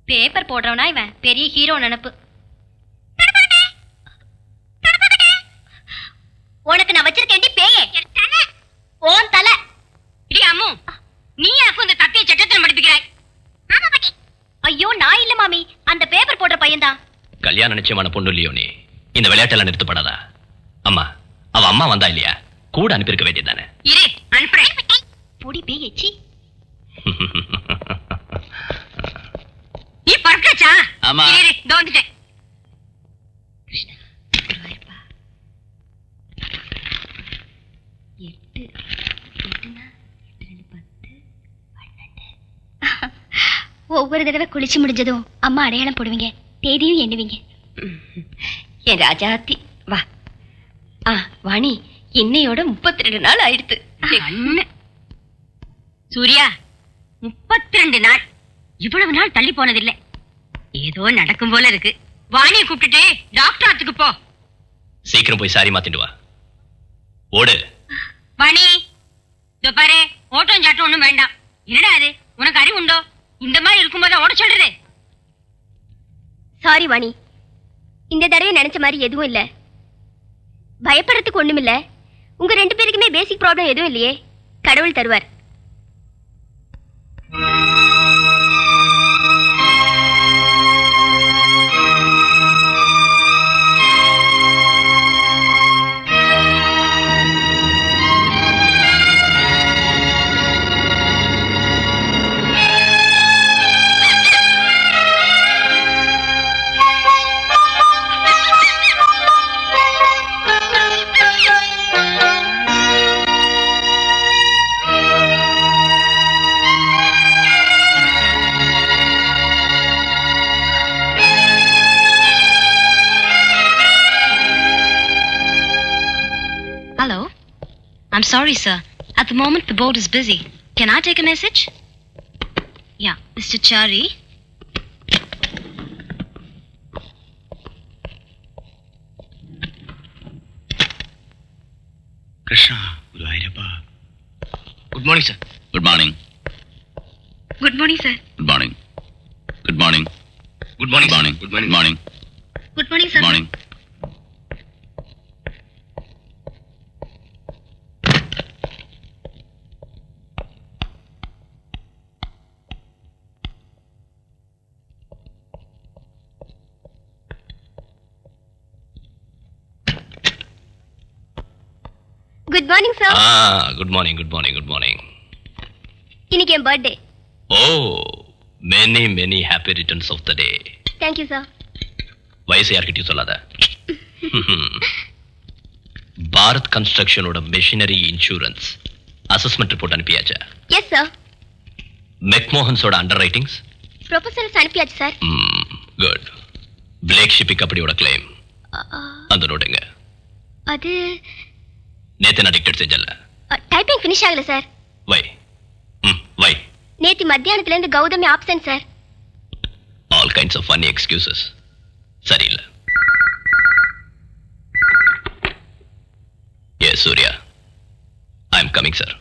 Paper போடுறவனா இவன் பெரிய hero நினைப்பு. உனக்கு நான் வச்சிருக்கேன் பேயே ஓன் தலை. அம்மு நீ எனக்கு இந்த தத்திய சட்டத்தில் படிப்பிக்கிறாய். ஐயோ நான் இல்ல மாமி, அந்த பேப்பர் போடுற பையன்தான். கல்யாணம் நிச்சயமான பொண்ணு இல்லையோ நீ? இந்த விளையாட்டெல்லாம் நிறுத்தப்படாதா? அம்மா அவ அம்மா வந்தா இல்லையா? கூட அனுப்பியிருக்க வேண்டியதானே. இரு அனுப்புறேன். பொடி பேயச்சி நீ பறக்காச்சா? ஆமா. இரு இதோ வந்துட்டேன். கிருஷ்ணா குருவாயிருப்பா. 8 8னா 8 2 10 12. ஒவ்வொரு தடவை குளிச்சு முடிஞ்சதும் அம்மா அடையாளம் போடுவீங்க, தேதியும் எண்ணுவீங்க. என் ராஜாத்தி வா. வாணி இன்னையோட 32 நாள் ஆயிடுத்து. சூர்யா 32 நாள் இவ்வளவு நாள் தள்ளி போனதில்லை. ஏதோ நடக்கும் போல இருக்கு. வாணியை கூப்பிட்டுட்டு டாக்டர் ஆத்துக்கு போ. சீக்கிரம் போய் சாரி மாத்திட்டு வா. ஓடு வாணி. இதோ பாரு, ஓட்டம் சாட்டம் ஒண்ணும் வேண்டாம். என்னடா அது, உனக்கு அறிவு உண்டோ? இந்த மாதிரி இருக்கும்போது ஓட சொல்றது. சாரி வாணி, இந்த தடவை நினைச்ச மாதிரி எதுவும் இல்ல. பயப்படுறதுக்கு ஒண்ணும் இல்ல. உங்க 2 பேருக்குமே பேசிக் ப்ராப்ளம் எதுவும் இல்லையே, கடவுள் தருவார். Hello. I'm sorry, sir. At the moment, the board is busy. Can I take a message? Yeah, Mr. Chari. Krishna, Gurvairappa. Good morning, sir. Good morning. Good morning, sir. Good morning. Good morning. Good morning. Good morning. Good morning. Good morning. Good morning, sir. Good morning. Good morning sir. Good morning. Good morning. Good morning. இன்னைக்கு என் birthday. O, many many happy returns of the day. Thank you sir. வயசு யார்கிட்டயும் சொல்லாத. பாரத் கன்ஸ்ட்ரக்ஷனோட machinery insurance assessment report அனுப்பியாச்சா? Yes sir. மெக்மோஹன்ஸோட underwritings proposals அனுப்பியாச்சு sir. Good. Blake shipping அப்படியோட claim அந்த நோட்டுங்க. அது நேத்து நான் டிக்டேட் செஞ்சல. டைப்பிங் ஃபினிஷ் ஆகல சார். வை வை. நேத்து மத்தியானத்துல இருந்து Gautami absent sir. All kinds of funny excuses. சரியில்லை. Yes Surya, I am coming sir.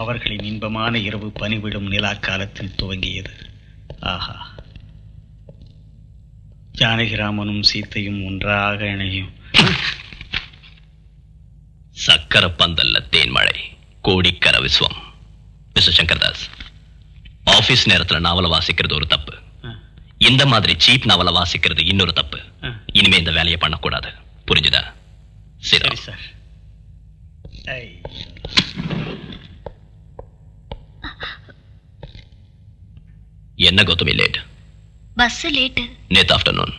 அவர்களின் இன்பமான இரவு பனிவிடும் நிலா காலத்தில் துவங்கியது. ஆஹா, ஜானகிராமனும் சீத்தையும் ஒன்றாக இணையும். சக்கர பந்தல்ல தேன்மழை, கோடிக்கர விஸ்வம். மிஸ்டர் சங்கர்தாஸ், ஆபீஸ் நேரத்துல நாவல வாசிக்கிறது ஒரு தப்பு. இந்த மாதிரி சீப் நாவல வாசிக்கிறது இன்னொரு தப்பு. இனிமே இந்த வேலையை பண்ணக்கூடாது, புரிஞ்சுதா? சரி சார். என்ன கௌதமி லேட்? Bus late. நேத்து ஆஃப்டர்நூன்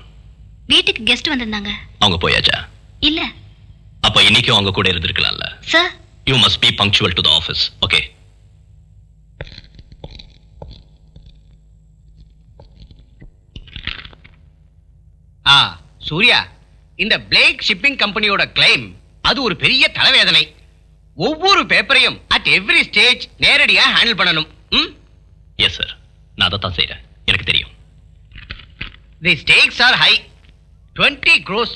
வீட்டுக்கு கெஸ்ட் வந்திருந்தாங்க. அவங்க போயாச்சா? இல்ல. அப்ப இன்னைக்கும் அவங்க கூட இருந்திருக்கலாம்ல. Sir, you must be punctual to the office. Okay? Surya, இந்த பிளேக் ஷிப்பிங் கம்பெனியோட கிளைம் அது ஒரு பெரிய தலைவேதனை. ஒவ்வொரு பேப்பரையும் அட் எவ்ரி ஸ்டேஜ் நேரடியா ஹேண்டில் பண்ணணும். எஸ் சார், நான் அதை தான் செய்யறேன். எனக்கு தெரியும். தி ஸ்டேக்ஸ் ஆர் ஹை. 20 crores.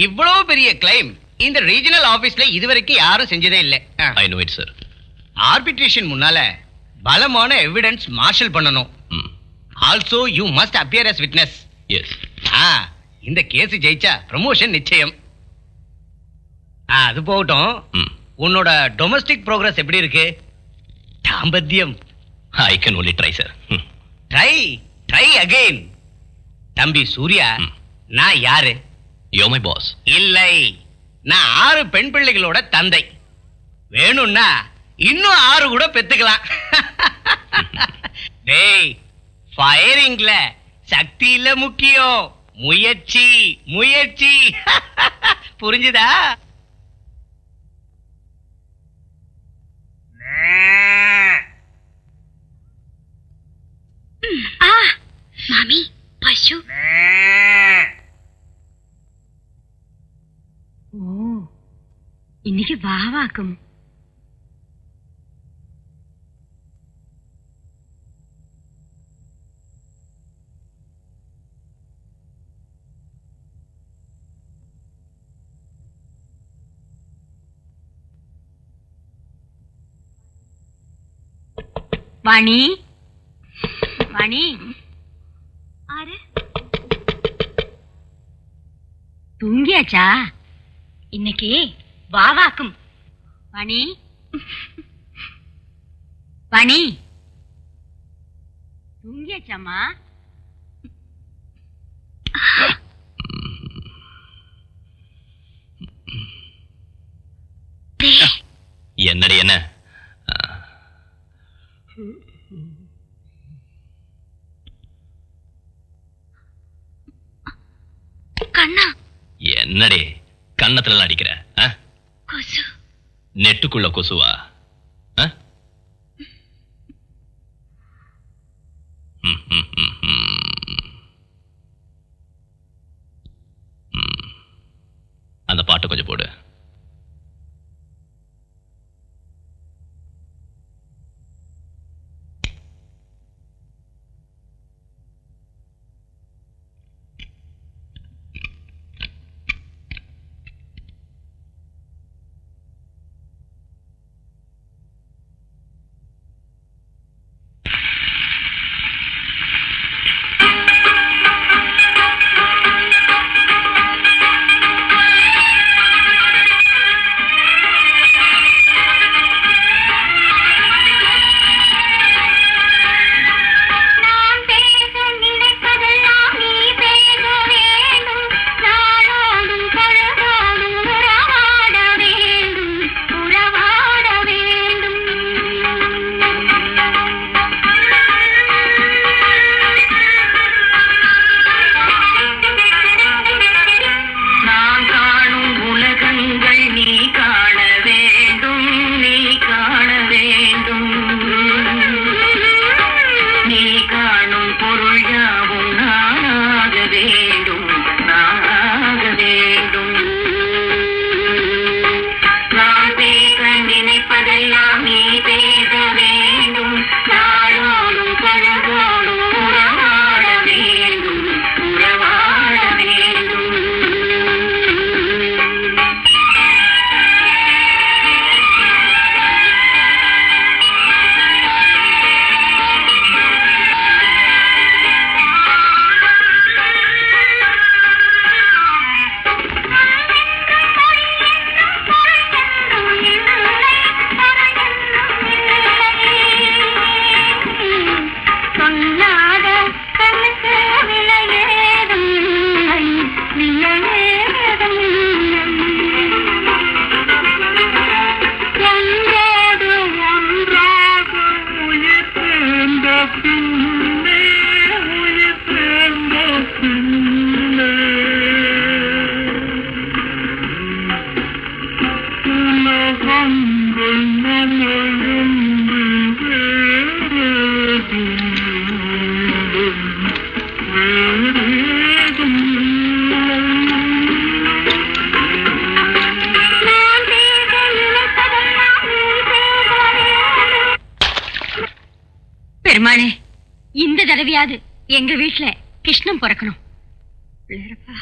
இவ்வளவு பெரிய கிளைம் இந்த ரீஜனல் ஆபீஸ்ல இதுவரைக்கும் யாரும் செஞ்சதே இல்லை. I know it sir. Arbitration முன்னால பலமான எவிடன்ஸ் மார்ஷல் பண்ணணும். Also you must appear as witness. Yes. இந்த கேஸ் ஜெயிச்சா ப்ரமோஷன் நிச்சயம். அது போகட்டும், உன்னோட டொமஸ்டிக் ப்ரோக்ரஸ் எப்படி இருக்கு? தாம்பத்தியம். I can only try sir. Try again. தம்பி சூர்யா, நான் யாரு? You my boss. இல்லை, நான் 6 பெண் பிள்ளைகளோட தந்தை. வேணும்னா இன்னும் 6 கூட பெத்துக்கலாம். டேய், ஃபயரிங்ல சக்தி இல்ல முக்கியம், முயற்சி முயற்சி. புரிஞ்சுதா? மாமி, பசு. ஓ, இன்னைக்கு வாவாக்கும். வாணி, வாணி. ஆறு தூங்கியாச்சா? இன்னைக்கு வாவாக்கும். வாணி, வாணி, தூங்கியாச்சாமா? என்னடி என்ன? கண்ணா. என்னடி கண்ணத்துல அடிக்கிற? கொசு. நெட்டுக்குள்ள கொசுவா? அந்த பாட்டு கொஞ்சம் போடு. பெருமாளே, இந்த தடவையாவது எங்க வீட்டுல கிருஷ்ணன் பிறக்கணும். பிள்ளையரப்பா.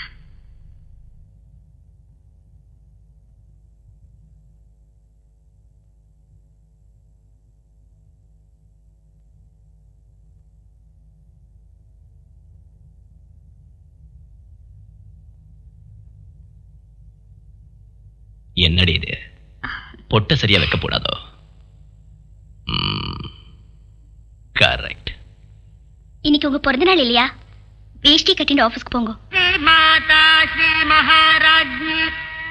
என்னடி இது? பொட்ட சரியா வைக்க கூடாதோ? கரெக்ட். இன்னைக்கு உங்க பிறந்த நாள் இல்லையா? வேஷ்டி கட்டிட்டு ஆபீஸ்க்கு போங்க. மாதா ஸ்ரீ மகாராஜ்ஞி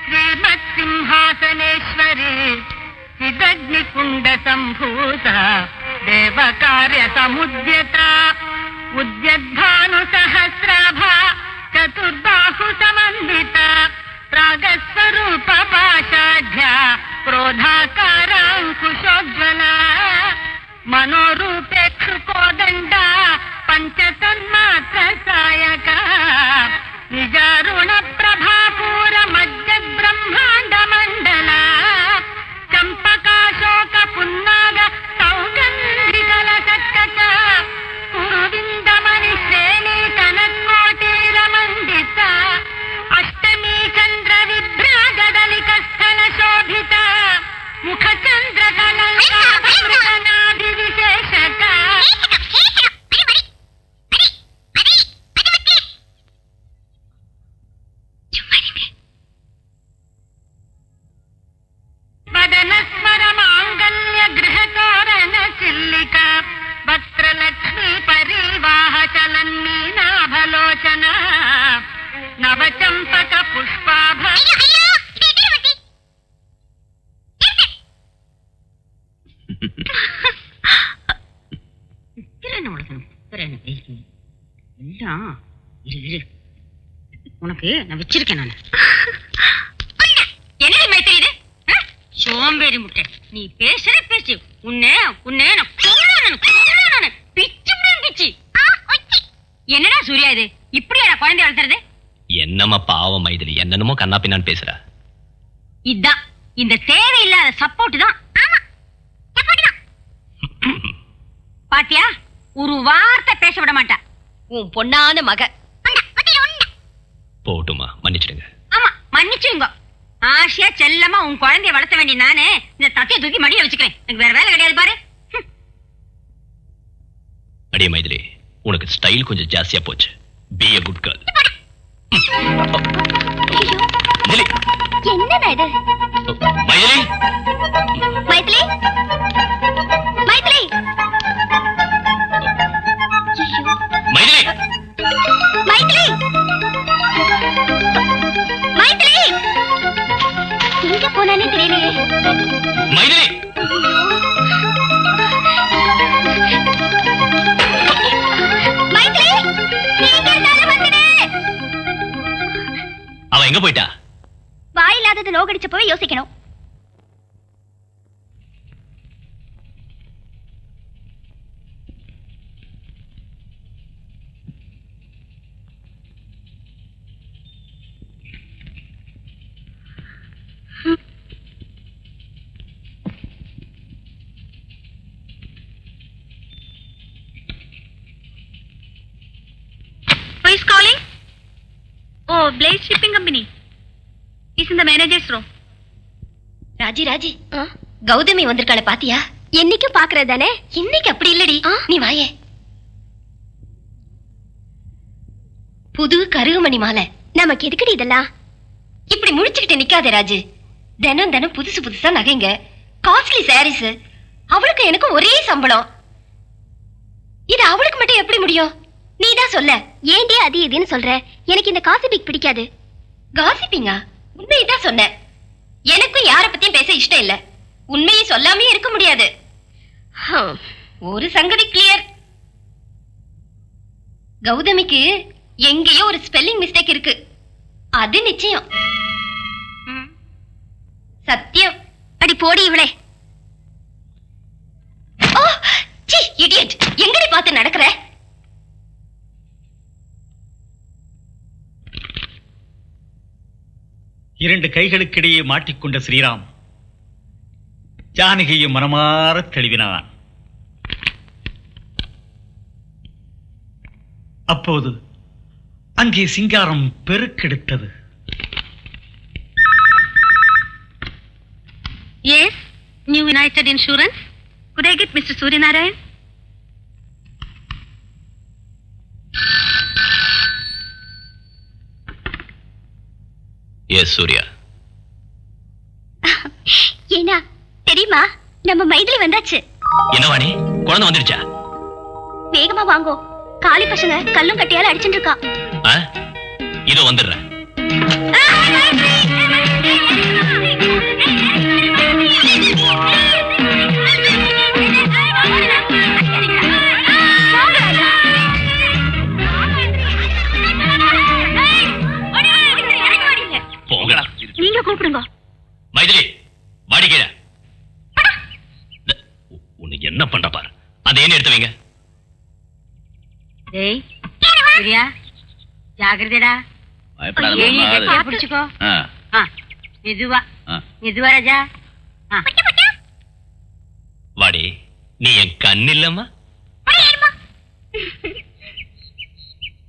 ஸ்ரீமத் சிம்ஹாசனேஸ்வரி சிதக்னி குண்ட சம்பூத தேவ கார்ய சமுத்யத உத்யத்பானு சஹஸ்ராபா சதுர்பாஹு சமன்வித ராகஸ்வரூப பாஷாఢ్య क्रोधाकाराङ्कुशोज्ज्वल मनोरूपेक्षुकोदण्ड पञ्चतन्मात्र सायक निजारुण प्रभापूर मध्य ब्रह्माण्ड मण्डल चम्पकाशोक पुन्नाग सौगन्धिकल सत्कच कुरुविन्दमणि श्रेणी कनकोटीरमण्डित अष्टमी चन्द्र विभ्राजदलिक स्थल शोभित मुख चन्द्र कलङ्काभिविशेषक वदनस्वर माङ्गल्य गृहतोरण चिल्लिका वक्त्रलक्ष्मी परिवाह चलन्मीनाभलोचना नवचम्पक पुष्पाभ உனக்கு நான் வச்சிருக்கேன். நான் என்ன மைத்திரி இது? சோம்பேறி முட்டை, நீ பேசுற பேச்சு உன்னை நான் பிச்சு பிச்சு. என்னடா சூர்யா இது? இப்படியா குழந்தை வளர்த்துறது? என்னம்மா பாவம் மைதிலி, என்னென்னமோ கண்ணா பின்னான்னு பேசுற. இதான் இந்த தேவையில்லாத சப்போர்ட் தான். பாத்தியா, ஒரு வார்த்தை பேச விட மாட்டா உன் பொண்ணான மக. போட்டுமா, மன்னிச்சிடுங்க. ஆமா, மன்னிச்சுங்க. ஆசையா செல்லமா உன் குழந்தைய வளர்த்த வேண்டிய நானே இந்த தத்தையை தூக்கி மடியில வச்சுக்கிறேன். எனக்கு வேற வேலை கிடையாது பாரு. அடியே மைதிலி, உனக்கு ஸ்டைல் கொஞ்சம் ஜாஸ்தியா போச்சு. Be a good girl. Mythili, என்னடா இது? மைதிலி, மைதிலி, மைதிலி, மைதிலி, மைதிலி, மைதிலி, எங்க போனானே தெரியலையே. மைதிலி, மைதிலி, நீங்க இருந்தாலும் வந்துடு. அவ எங்க போயிட்டா? வாயில்லாதது நோகடிச்சப்பவே யோசிக்கணும். Who is calling? Oh, Blaze Shipping Company. He's in the manager's room. Raji, Raji, Gautami வந்திருக்காள பாத்தியா? என்னைக்கும் பாக்குறது தானே? இன்னைக்கு அப்படி இல்லடி. நீ வாயே. புது கருகுமணி மாலை. நமக்கு எதுக்குடி இதெல்லாம்? இப்படி முடிச்சுக்கிட்டு நிக்காதே ராஜு. தினம் தினம் புதுசு புதுசா நகைங்க, காஸ்ட்லி சாரீஸ். அவளுக்கு எனக்கு ஒரே சம்பளம். இது அவளுக்கு மட்டும் எப்படி முடியும்? நீதான் சொல்ல. ஏன்டி அது இதுன்னு சொல்ற? எனக்கு இந்த காசிபிக் பிடிக்காது. காசிப்பிங்கா? உண்மையதான் சொன்ன. எனக்கும் யார பத்தியும் பேச இஷ்டம் இல்ல. உண்மையை சொல்லாமே இருக்க முடியாது. ஒரு சங்கதி கிளியர். கௌதமிக்கு எங்கேயோ ஒரு ஸ்பெல்லிங் மிஸ்டேக் இருக்கு. அது நிச்சயம். சத்தியம். அடி போடி இவளே. ஓ சி இடியட். எங்கடி பார்த்து நடக்கற? இரண்டு கைகளுக்கிடையே மாட்டிக்கொண்ட ஸ்ரீராம் ஜானகியை மனமாற தெளிவினான். அப்போது அங்கே சிங்காரம் பெருக்கெடுத்தது. Yes, New United Insurance. Could I get Mr. Suryanarayan? Yes Surya. ஏன்னா தெரியுமா, நம்ம மைதிலி வந்தாச்சு. என்ன வாணி, குழந்தை வந்துடுச்சா? வேகமா வாங்கோ, காளி பசங்க கல்லும் கட்டியால அடிச்சுட்டு இருக்கா. இதோ வந்துடுறேன். நீங்க கூப்பிடுங்க. மைதிலி வாடிக்கீழ. உனக்கு என்ன பண்ற பாரு. அதை என்ன எடுத்து வைங்க. டேய் சூர்யா, ஜாகிரதைடா. பிடிச்சுக்கோ. மெதுவா மெதுவா ராஜா. வாடி, நீ என் கண் இல்லம்மா.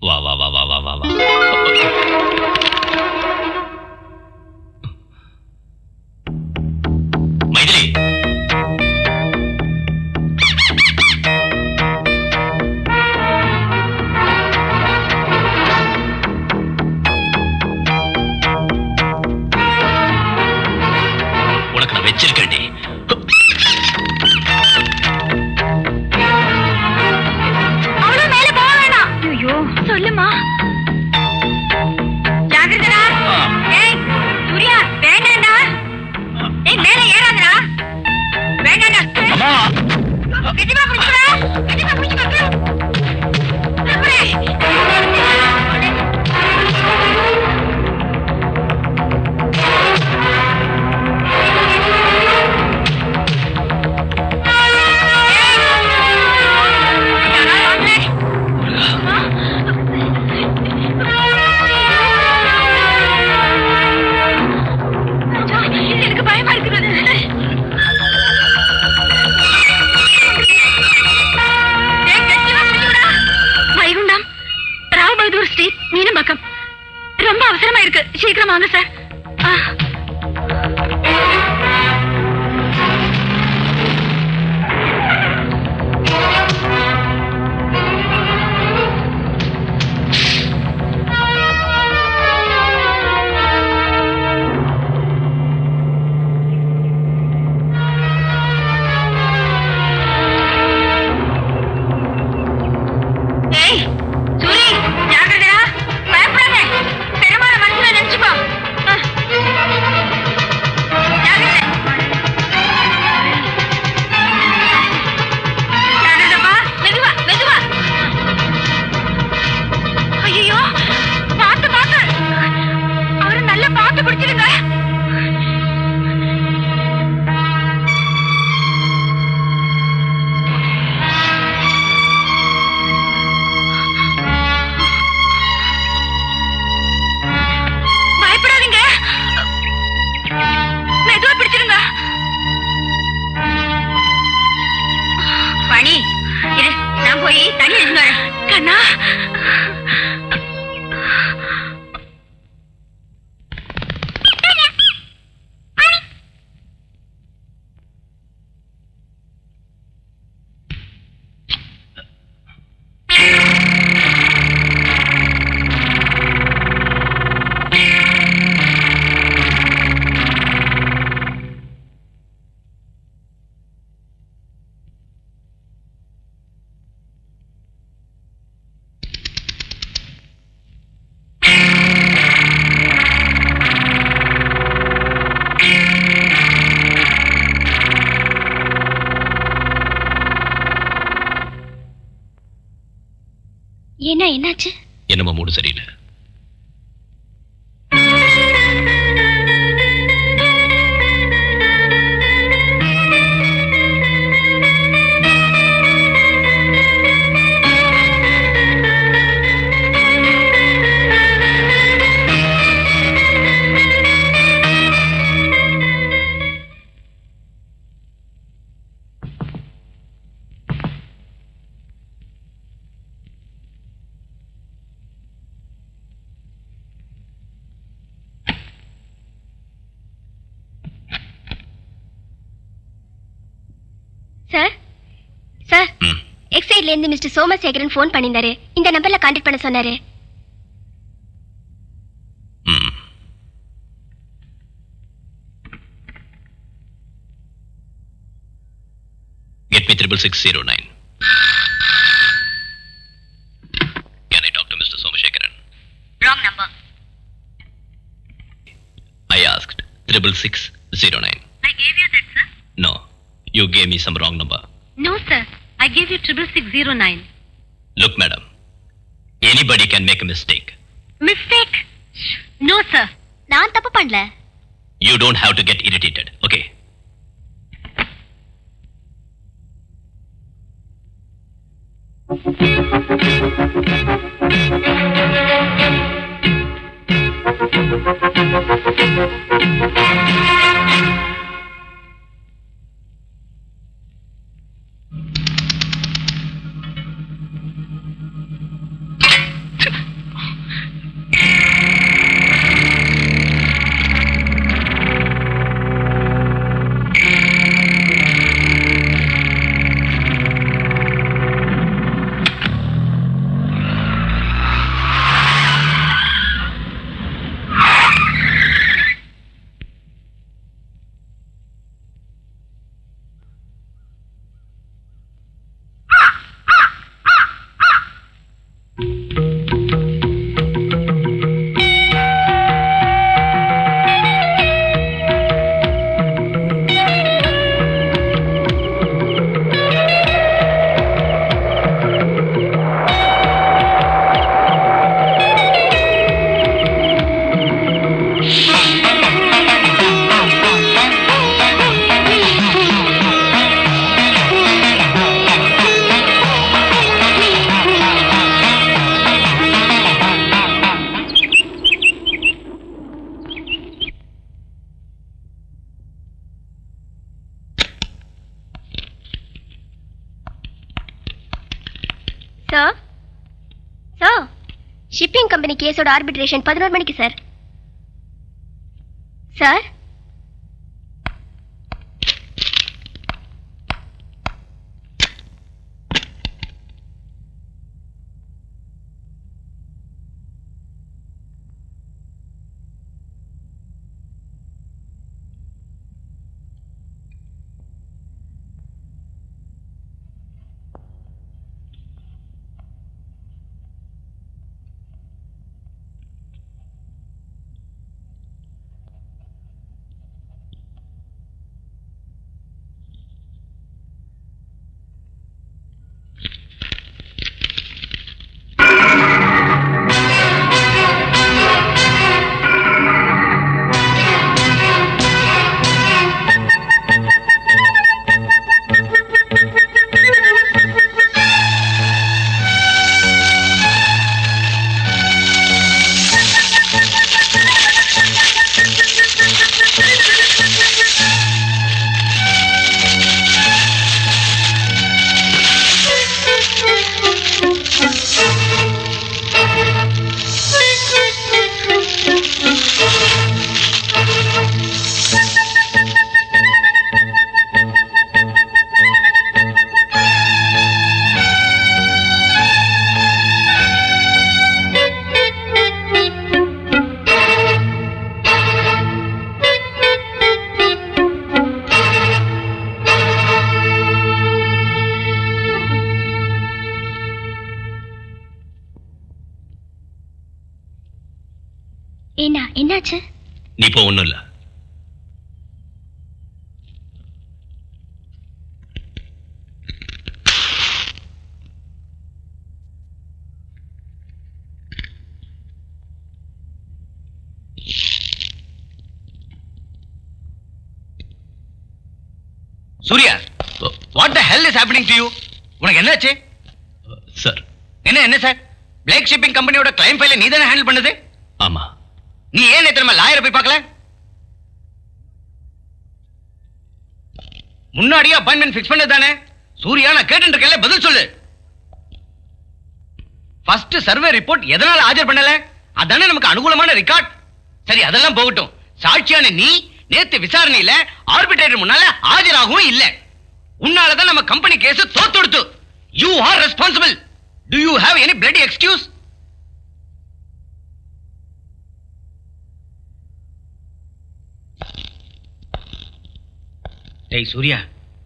வா வா வா வா வா வா வா. மைதிலி, உனக்கு நான் வச்சிருக்கேன். சொல்லுமா. ஜாகிரதைடா. ஏய் சூர்யா, வேண்டாம்டா. ஏய் மேல ஏறாதடா. வேண்டாம்டா. அம்மா, கெட்டிமா புடிச்சுடா. கெட்டிமா புடிச்சுக்கோ. எனக்கு பயமா இருக்குது. வைகுண்டம், ராவ் பகதூர் ஸ்ட்ரீட், மீனம்பாக்கம். ரொம்ப அவசரமா இருக்கு, சீக்கிரம் வாங்க சார். ஏய் சூரி, ஜாகிரதைடா. பயப்படாத. பெருமாளை மனசுல நினைச்சுக்கோ. ஜாகிரதை. ஜாகிரதைப்பா. மெதுவா மெதுவா. ஐயோ, பார்த்து பார்த்து. அவரு நல்லா பார்த்து பிடிச்சிருங்க. பயப்படாதீங்க. மெதுவா பிடிச்சிருங்க. பணி இரு, நான் போய் தண்ணி எடுத்து வரேன். கண்ணா, என்ன என்னாச்சு? என்னமோ மூடு சரியில்லை. சார் சார் எக்ஸைட்ல இருந்து மிஸ்டர் சோமசேகரன் ஃபோன் பண்ணியிருந்தாரு. இந்த நம்பர்ல கான்டாக்ட் பண்ண சொன்னாரு. Get me 66609. Can I talk to Mr. Somashekaran? Wrong number. I asked 66609. I gave you that, sir. No, you gave me some wrong number. No, sir. I gave you 66609. Look, madam, anybody can make a mistake. Mistake? No, sir. நான் தப்பு பண்ணல. You don't have to get irritated, okay? Sir sir shipping company கேஸோட arbitration 11 மணிக்கு sir. Sir என்னாச்சு? நீ போ, ஒண்ணும் இல்ல. Surya, what the hell is happening to you? உனக்கு என்னாச்சு? சார். என்ன சார்? பிளேக் ஷிப்பிங் கம்பெனியோட கிளைம் ஃபைலை நீ தானே ஹேண்டில் பண்ணது? ஆமா. நீ ஏன் நேத்து லாயரை போய் பார்க்கல? முன்னாடியே அப்பாயின்மெண்ட் ஃபிக்ஸ் பண்ணது தானே? சூர்யா, நான் கேட்டு இருக்கேன்ல, பதில் சொல்லு. ஃபர்ஸ்ட் சர்வே ரிப்போர்ட் எதனால ஆஜர் பண்ணல? அதானே நமக்கு அனுகூலமான ரெக்கார்ட். சரி, அதெல்லாம் போகட்டும். சாட்சியான நீ நேத்து விசாரணையில ஆர்பிட்ரேட்டர் முன்னால ஆஜராகவும் இல்ல. உன்னாலதான் நம்ம கம்பெனி கேஸ் தோத்துடுத்து. You are responsible. Do you have any bloody excuse? டேய் சூர்யா,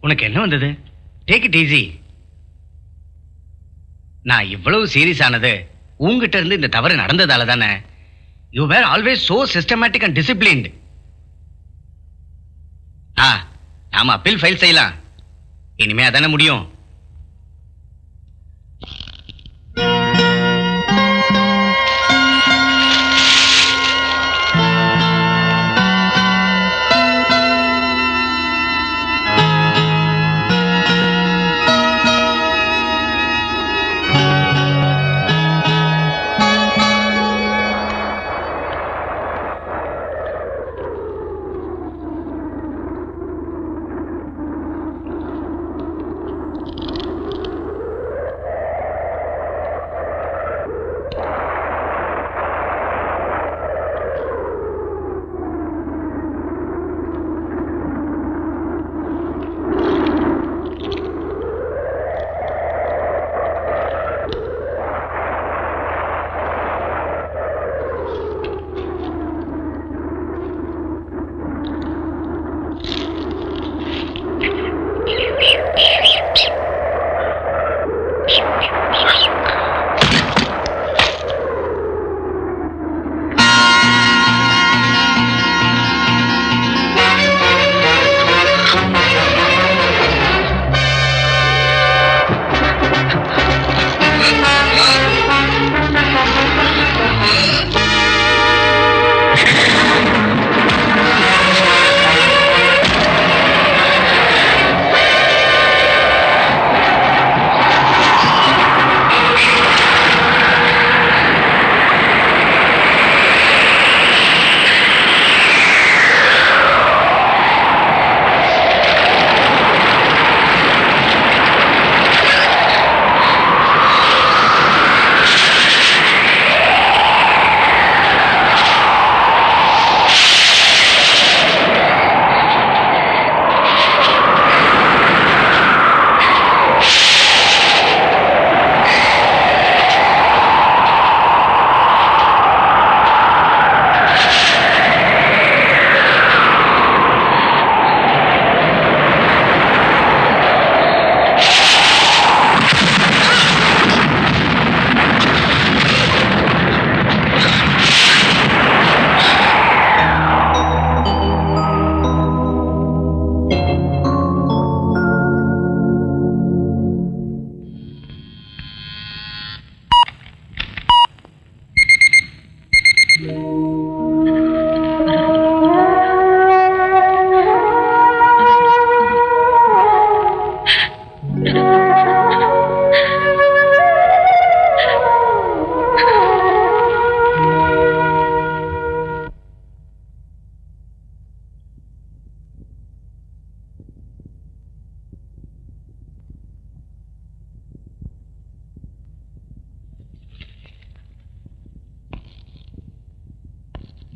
உனக்கு என்ன வந்தது? Take it easy. நான் இவ்வளவு சீரியஸ் ஆனது உங்ககிட்ட இருந்து இந்த தவறு நடந்ததால தானே. You were always so systematic and disciplined. நாம அப்பீல் ஃபைல் செய்யலாம். இனிமே அதானே முடியும்.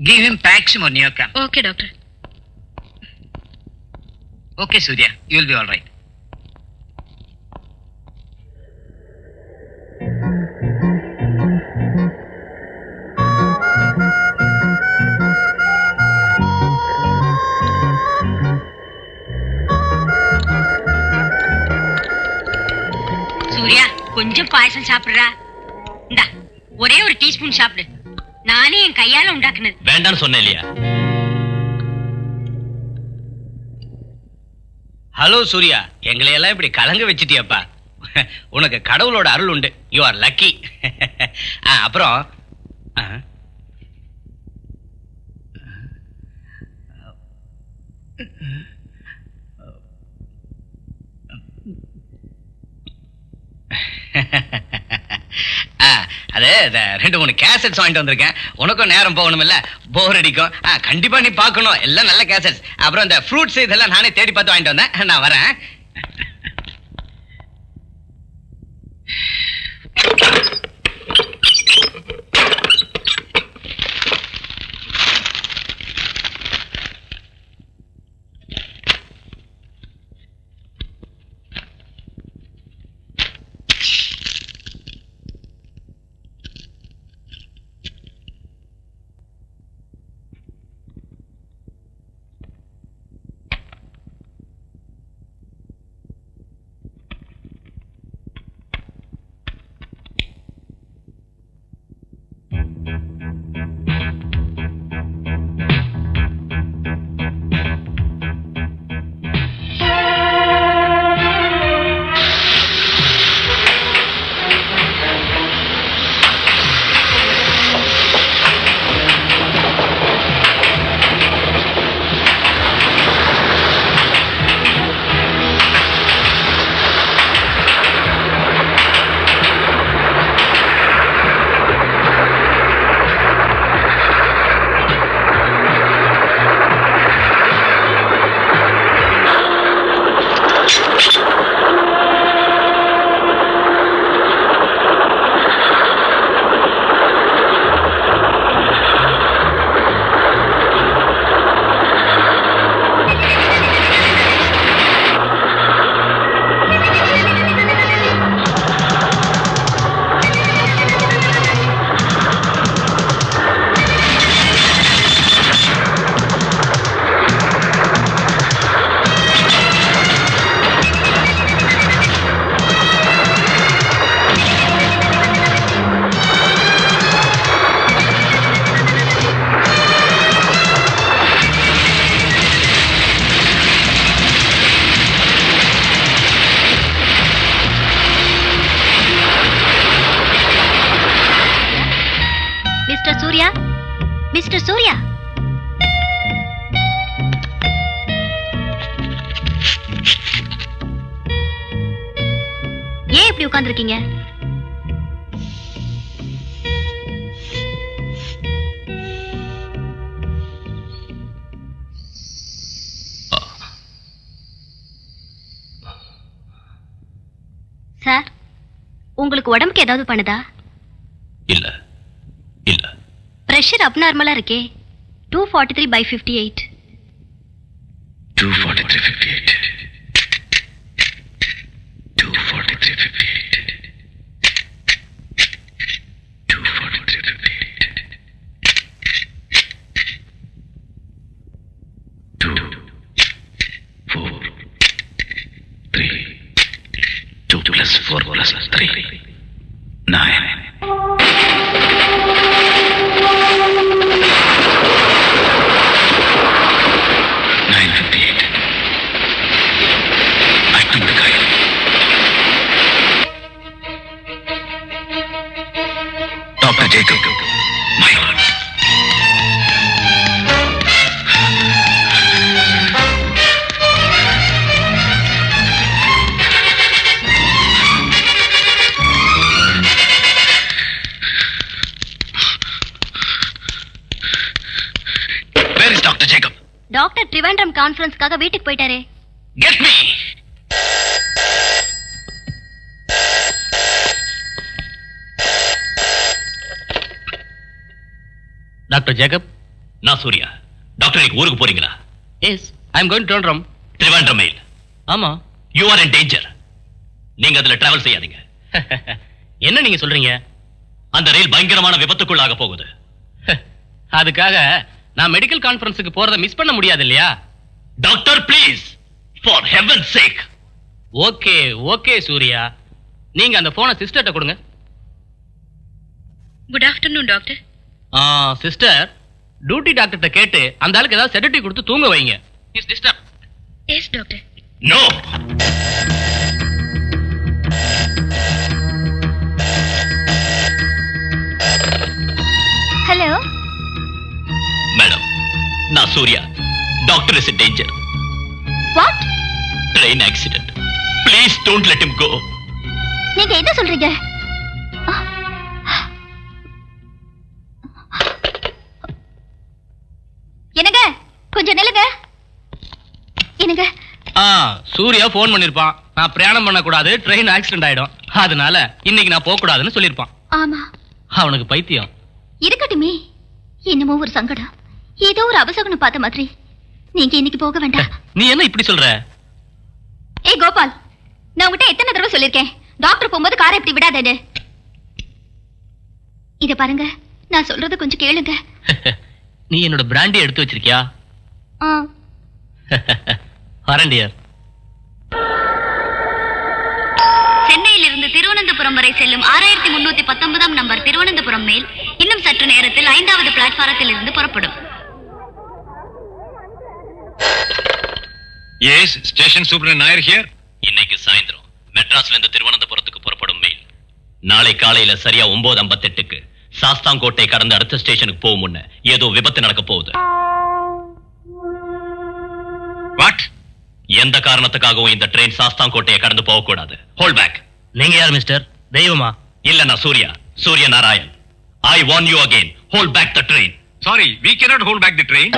Give him Paxim or Neocam. Okay, doctor. Okay, Surya, you will be all right. Surya, கொஞ்சம் பாயசம் சாப்பிடுறா. இந்தா, ஒரே ஒரு டீஸ்பூன் சாப்பிடு. நானே என் கையால உண்டாக்குனது. வேண்டான்னு சொன்னேன் இல்லையா? ஹலோ சூர்யா, எங்களை எல்லாம் இப்படி கலங்க வச்சிட்டியப்பா. உனக்கு கடவுளோட அருள் உண்டு. You are lucky. அப்புறம் அது 2-3 கேசட்ஸ் வாங்கிட்டு வந்திருக்கேன். உனக்கும் நேரம் போகணும் இல்ல, போர் அடிக்கும். கண்டிப்பா நீ பார்க்கணும். எல்லாம் நல்ல கேசட்ஸ். அப்புறம் இந்த ஃப்ரூட்ஸ் இதெல்லாம் நானே தேடி பார்த்து வாங்கிட்டு வந்தேன். நான் வரேன். இப்படி உட்கார்ந்திருக்கீங்க? சார், உங்களுக்கு உடம்புக்கு ஏதாவது பண்ணுதா? இல்ல இல்ல. பிரஷர் அப்நார்மலா இருக்கே. 243/58. 243/58. 243/58. 243/58. 2 4 3. 2 + 4 + 3 9. 9:58. അഷ്ടമുടിക്കായ doctor Jacob my heart. Where is Dr. Jacob? Doctor Trivandrum கான்ஃபரன்ஸ்க்காக வீட்டுக்கு போயிட்டாரே. Get me! Doctor Jacob. நான் சூர்யா. டாக்டர், நீங்க ஊருக்கு போறீங்களா? Yes, I am going to Trivandrum. Trivandrum mail. ஆமா. You are in danger. நீங்க அதுல டிராவல் செய்யாதீங்க. என்ன நீங்க சொல்றீங்க? அந்த ரயில் பயங்கரமான விபத்துக்குள்ளாக போகுது. அதுக்காக நான் மெடிக்கல் கான்ஃபரன்ஸுக்கு போறத மிஸ் பண்ண முடியாது இல்லையா? Doctor, please, for heaven's sake. Okay okay Surya, நீங்க அந்த போனை சிஸ்டர்ட்ட கொடுங்க. Good afternoon doctor. Sister, duty டாக்டர்ட்ட கேட்டு அந்த ஆளுக்கு ஏதாவது செடேட்டிவ் கொடுத்து தூங்க வைங்க. Is disturb. Yes doctor. No. Hello madam, நான் Surya. Doctor is in danger. What? Train accident. Please don't let him go. நீங்க என்ன சொல்றீங்க? என்னங்க, கொஞ்சம் நில்லுங்க. என்னங்க? சூர்யா போன் பண்ணிருப்பான். நான் பிரயாணம் பண்ண கூடாது, ட்ரெயின் ஆக்சிடென்ட் ஆயிடும், அதனால இன்னைக்கு நான் போக கூடாதுன்னு சொல்லிருப்பான். ஆமா, அவனுக்கு பைத்தியம். இருக்கட்டுமே. என்னமோ ஒரு சங்கடம், ஏதோ ஒரு அபசகுனம் பார்த்த மாதிரி. நீங்க இன்னைக்கு போக வேண்டாம். நீ என்ன இப்படி சொல்ற? ஏய் கோபால், நான் உங்ககிட்ட எத்தனை தடவை சொல்லிருக்கேன், டாக்டர் போகும்போது காரை இப்படி விடாதேன்னு. இத பாருங்க, நான் சொல்றத கொஞ்சம் கேளுங்க. நீ என்னோட பிராண்டி எடுத்து வச்சிருக்கியா? வரண்டியர். சென்னையிலிருந்து திருவனந்தபுரம் வரை செல்லும் 6319 நம்பர் திருவனந்தபுரம் மேல் இன்னும் சற்று நேரத்தில் 5வது பிளாட்பாரத்தில் இருந்து புறப்படும். Yes, station superintendent Nair here. இன்னைக்கு சாயந்தரம் மெட்ராஸ்ல இருந்து திருவனந்தபுரத்துக்கு புறப்படும் மெயில். நாளை காலையில சரியா 9:58க்கு சாஸ்தாங்கோட்டை கடந்து அடுத்த ஸ்டேஷனுக்கு போகும் முன்ன ஏதோ விபத்து நடக்க போகுது. வாட்? எந்த காரணத்துக்காகவும் இந்த ட்ரெயின் சாஸ்தாங்கோட்டையை கடந்து போக கூடாது. Hold back. நீங்க யார் மிஸ்டர்? தெய்வமா? இல்ல, நான் Surya Narayan. I warn you again, hold back the train. Sorry, we cannot hold back the train.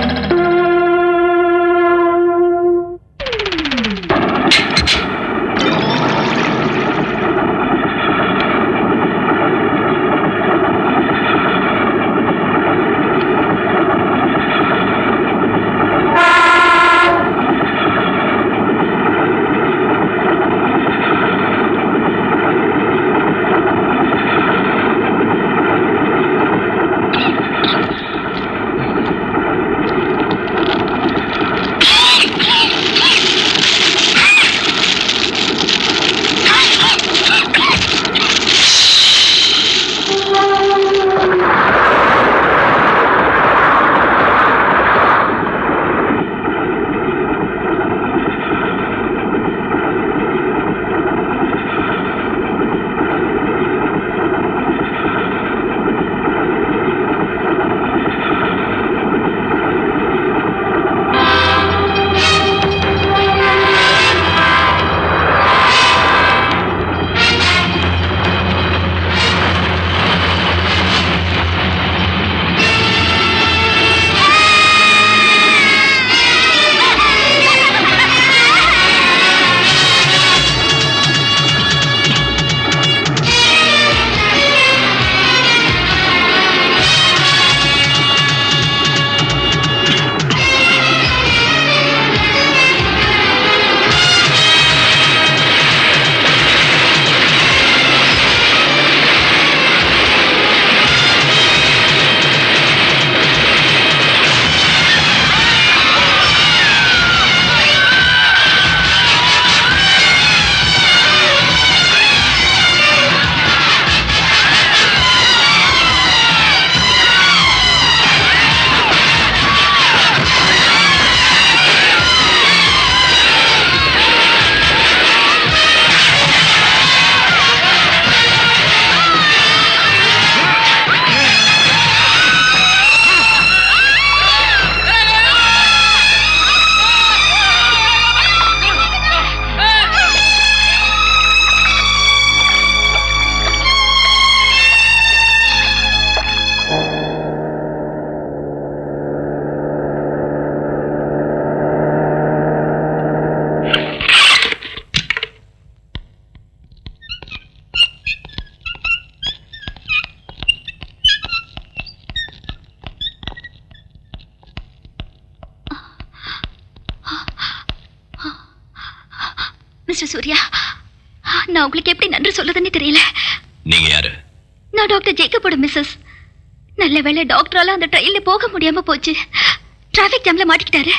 Mister Surya, நான் உங்களுக்கு எப்படி நன்றி சொல்றதுன்னு தெரியல. நீங்க யாரு? நான் டாக்டர் ஜேக்கபோட மிஸ்ஸஸ். நல்ல வேளை டாக்டரால அந்த ட்ரெயின்ல போக முடியாம போச்சு. டிராபிக் ஜாம்ல மாட்டிக்கிட்டாரு.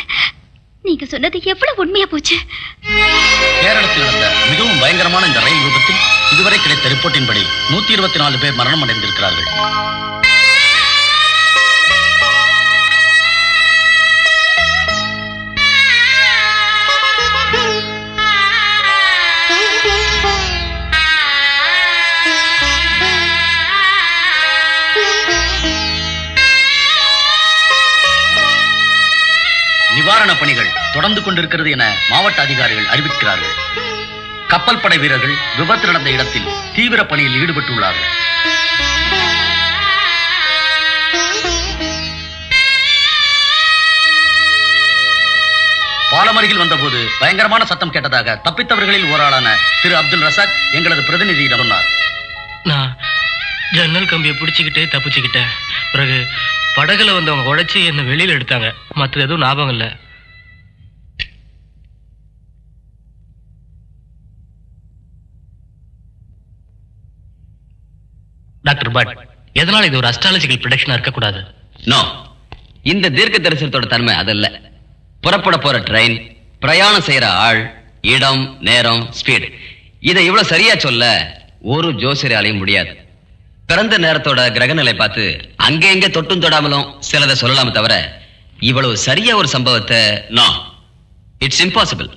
நீங்க சொன்னது எவ்வளவு உண்மையா போச்சு. கேரளத்தில் நடந்த மிகவும் பயங்கரமான இந்த ரயில் விபத்தில் இதுவரை கிடைத்த ரிப்போர்ட்டின்படி 124 பேர் மரணம் அடைந்திருக்கிறார்கள். நிவாரணப் பணிகள் தொடர்ந்து கொண்டிருக்கிறது என மாவட்ட அதிகாரிகள் அறிவிக்கிறார்கள். கப்பல் படை வீரர்கள் விபத்து நடந்த இடத்தில் தீவிர பணியில் ஈடுபட்டுள்ளார்கள். பாலம் அருகில் வந்தபோது பயங்கரமான சத்தம் கேட்டதாக தப்பித்தவர்களில் ஓராளான திரு அப்துல் ரசாக் எங்களது பிரதிநிதியிடம் சொன்னார். நான் ஜன்னல் கம்பியை பிடிச்சிக்கிட்டே தப்பிச்சுக்கிட்டேன். பிறகு படகுல வந்தவங்க உடைச்சி என்ன வெளியில எடுத்தாங்க. மற்றது எதுவும் ஞாபகம் இல்லை. டாக்டர் பட், எதனால இது ஒரு அஸ்ட்ராலஜிக்கல் ப்ரெடிக்ஷனா இருக்கக்கூடாது? நோ, இந்த தீர்க்க தரிசனத்தோட தன்மை அதல்ல. புறப்பட போற ட்ரெயின், பிரயாணம் செய்யற ஆள், இடம், நேரம், ஸ்பீடு, இதை இவ்வளவு சரியா சொல்ல ஒரு ஜோசியராலையும் முடியாது. பிறந்த நேரத்தோட கிரகநிலை பார்த்து அங்க எங்க தொட்டும் தொடாமலும் சிலதை சொல்லலாமே தவிர இவ்வளவு சரியா ஒரு சம்பவத்தை நோ, இட்ஸ் இம்பாசிபிள்.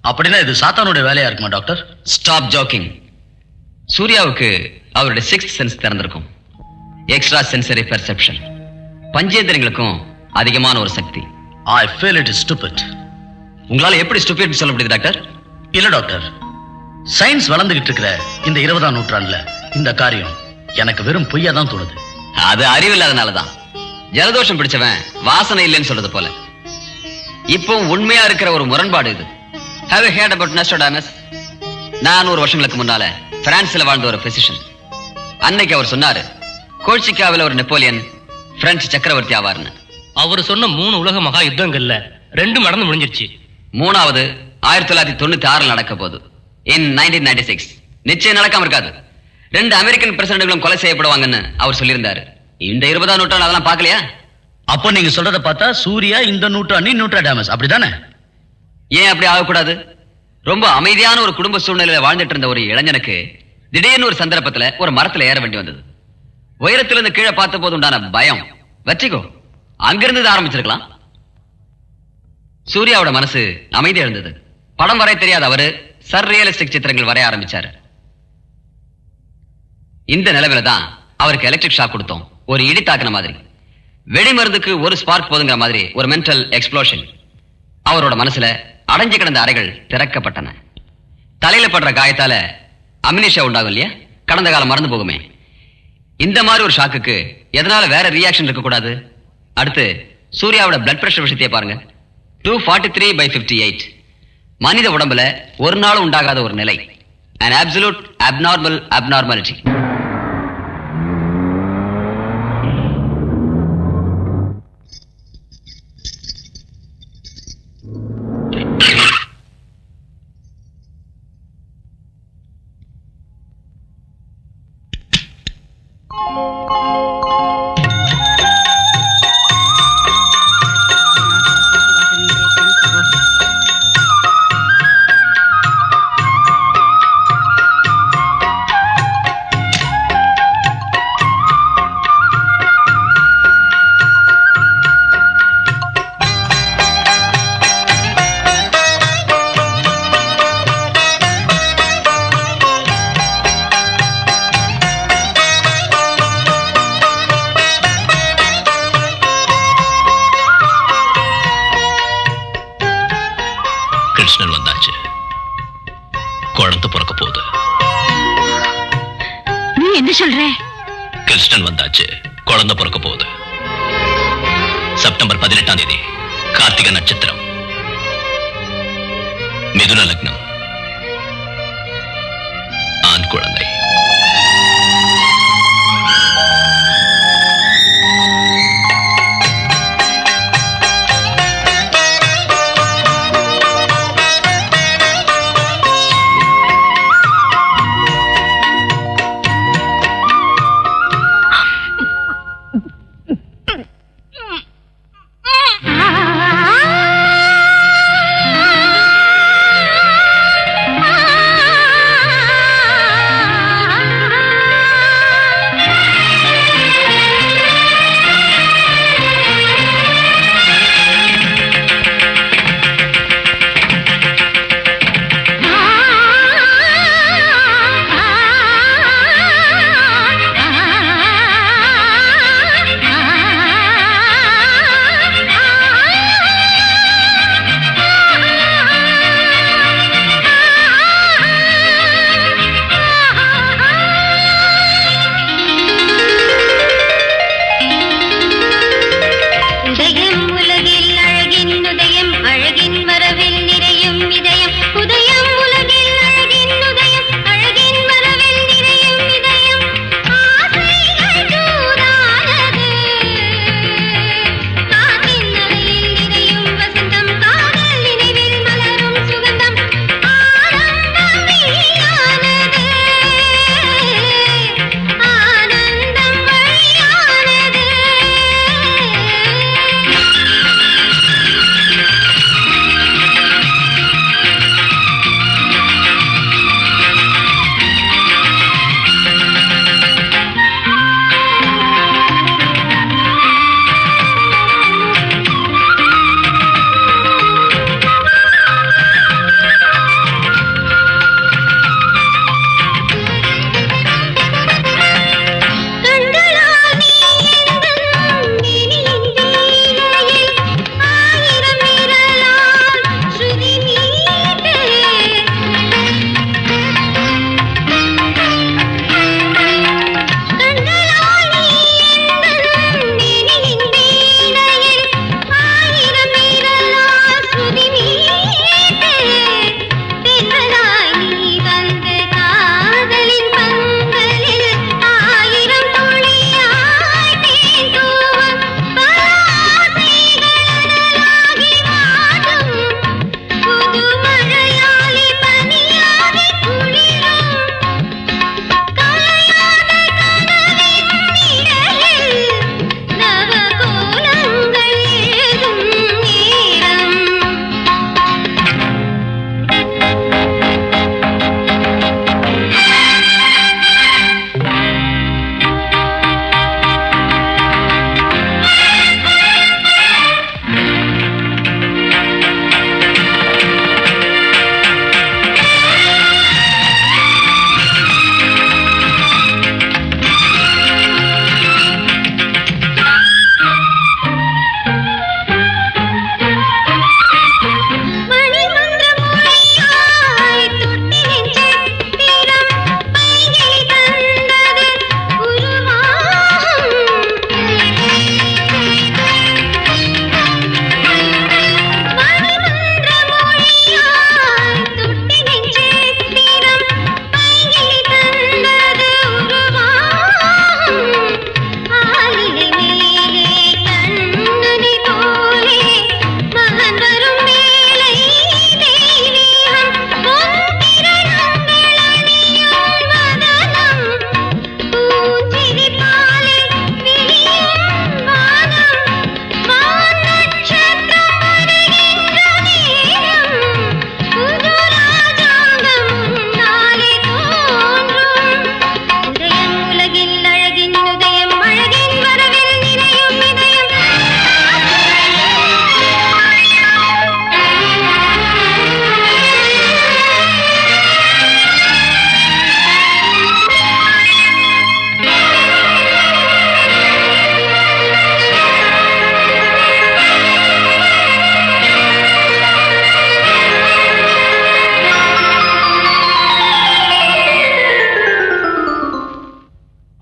அப்படின்னா இது சாத்தானுடைய வேலையா இருக்குமா டாக்டர்? Stop jogging. சூர்யாவுக்கு அவருடைய 6th சென்ஸ் திறந்திருக்கும். Extra sensory perception. பஞ்சேந்திரங்களுக்கும் அதிகமான ஒரு சக்தி. I feel it is stupid. உங்களால எப்படி ஸ்டூபிட் சொல்ல முடியுது டாக்டர்? இல்ல டாக்டர், சயின்ஸ் வளர்ந்துகிட்டு இருக்கிற இந்த 20ஆம் நூற்றாண்டுல இந்த காரியம் எனக்கு வெறும் பொய்யா தான் தோணுது. அது அறிவில்லாதனாலதான். ஜலதோஷம் பிடிச்சவன் வாசனை இல்லைன்னு சொல்றது போல. இப்போ உண்மையா இருக்கிற ஒரு முரண்பாடு இது. Have you heard about Nostradamus? 400 வருஷங்களுக்கு முன்னால பிரான்ஸ்ல வாழ்ந்த ஒரு பிசிஷியன். அன்னைக்கு அவர் சொன்னாரு, கோல்சிக்காவில் ஒரு நெப்போலியன் பிரெஞ்சு சக்கரவர்த்தி ஆவார்னு. அவர் சொன்ன 3 உலக மகா யுத்தங்கள்ல 2 நடந்து முடிஞ்சிருச்சு. 3வது 1996 நடக்க போகுது. In 1996 நிச்சயம் நடக்காம இருக்காது. 2 அமெரிக்கன் பிரசிடென்ட்களும் கொலை செய்யப்படுவாங்கன்னு அவர் சொல்லியிருந்தாரு. இந்த 20ஆம் நூற்றாண்டு அதெல்லாம் பார்க்கலையா? அப்போ நீங்க சொல்றத பார்த்தா சூர்யா இந்த நூற்றாண்டின் நோஸ்ட்ராடமஸ், அப்படிதானே? ஏன் அப்படி ஆகக்கூடாது? ரொம்ப அமைதியான ஒரு குடும்ப சூழ்நிலையில வாழ்ந்துட்டு இருந்த ஒரு இளைஞனுக்கு திடீர்னு ஒரு சந்தர்ப்பத்துல ஒரு மரத்துல ஏற வேண்டி வந்தது. உயரத்திலிருந்து கீழே பார்த்த போது உண்டான பயம், வெற்றிகோ, அங்கிருந்து ஆரம்பிச்சிருக்கலாம். சூர்யாவோட மனசு அமைதியா இருந்தது. படம் வரைய தெரியாத அவரு சர்ரியலிஸ்டிக் சித்திரங்கள் வரைய ஆரம்பிச்சாரு. இந்த நிலைமையில தான் அவருக்கு எலக்ட்ரிக் ஷாக் கொடுத்தோம். ஒரு இடி தாக்குன மாதிரி. வெடி மருந்துக்கு ஒரு ஸ்பார்க் போதுங்கிற மாதிரி ஒரு மென்டல் எக்ஸ்ப்ளோஷன். அவரோட மனசுல அடைஞ்சு கிடந்த அறைகள் திறக்கப்பட்டன. தலையில படுற காயத்தால அம்னீஷியா உண்டாகும் இல்லையா, கடந்த காலம் மறந்து போகுமே. இந்த மாதிரி ஒரு ஷாக்குக்கு எதனால வேற ரியாக்ஷன் இருக்க கூடாது? அடுத்து சூர்யாவோட பிளட் பிரஷர் விஷயத்தையே பாருங்க. 243/58. மனித உடம்புல ஒரு நாள் உண்டாகாத ஒரு நிலை. an absolute abnormality. கிருஷ்ணன் வந்தாச்சு. குழந்தை பிறக்க போகுது. நீ என்ன சொல்ற? கிருஷ்ணன் வந்தாச்சு, குழந்தை பிறக்க போகுது. செப்டம்பர் 18ஆம் தேதி, கார்த்திகை நட்சத்திரம், மிதுன லக்னம், ஆண் குழந்தை.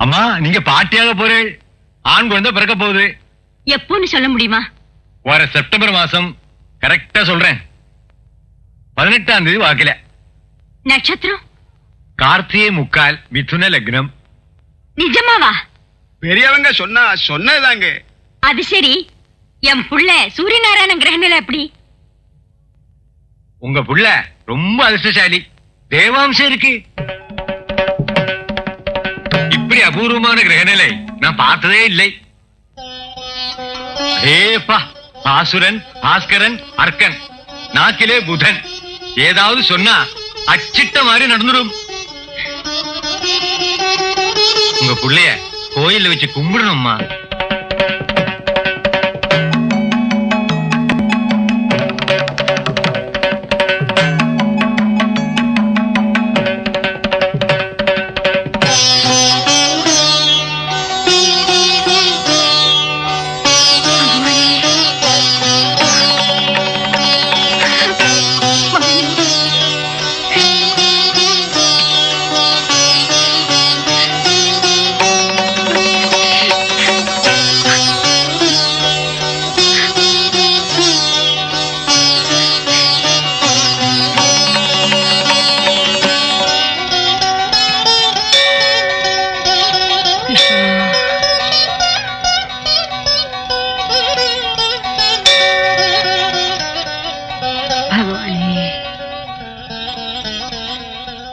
அம்மா நீங்க பாட்டியாக போறேன். ஆண் குழந்தை பிறக்க போகுது. எப்போன்னு சொல்ல முடியுமா? வர செப்டம்பர் மாசம் கரெக்டா சொல்றேன். 18ஆம் தேதி வாக்கில. நட்சத்திரம் கார்த்திகை முக்கால் மிதுன லக்னம். நிஜமாவா? பெரியவங்க சொன்னதாங்க. அது சரி, என் புள்ள சூரியநாராயண கிரகநிலை எப்படி? உங்க புள்ள ரொம்ப அதிர்ஷ்டசாலி. தேவாம்சம் இருக்கு. இப்படி அபூர்வமான கிரகநிலை நான் பார்த்ததே இல்லை. ஏப்பா, பாசுரன், பாஸ்கரன், அர்க்கன், நாக்கிலே புதன். ஏதாவது சொன்னா அச்சிட்ட மாதிரி நடந்துடும். உங்க புள்ளைய கோயில்ல வச்சு கும்பிடணும்மா.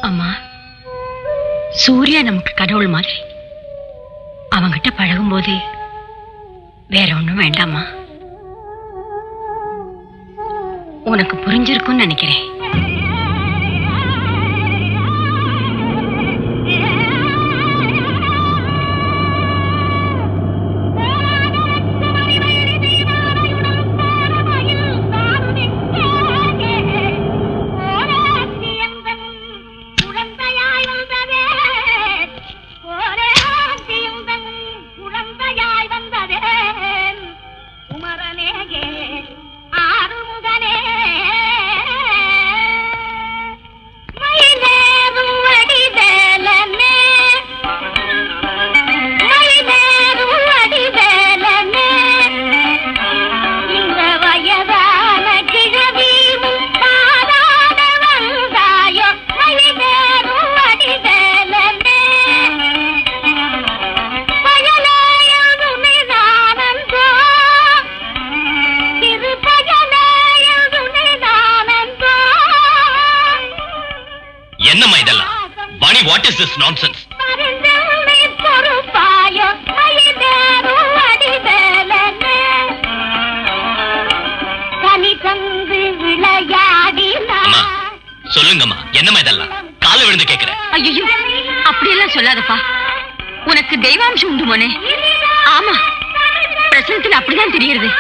அம்மா, சூர்யா நமக்கு கடவுள் மாதிரி. அவங்கிட்ட பழகும் போது வேற ஒண்ணும் வேண்டாமா? உனக்கு புரிஞ்சிருக்கும்னு நினைக்கிறேன். என்னம்மா இதெல்லாம்? Vani, what is this nonsense? அம்மா சொல்லுங்கம்மா, என்னம்மா இதெல்லாம்? காலை விழுந்து கேக்குறேன். ஐயோ, அப்படியெல்லாம் சொல்லாதப்பா. உனக்கு தெய்வாம்சம் உண்டு மோனே. ஆமா, பிரசனத்துல அப்படிதான் தெரியுது.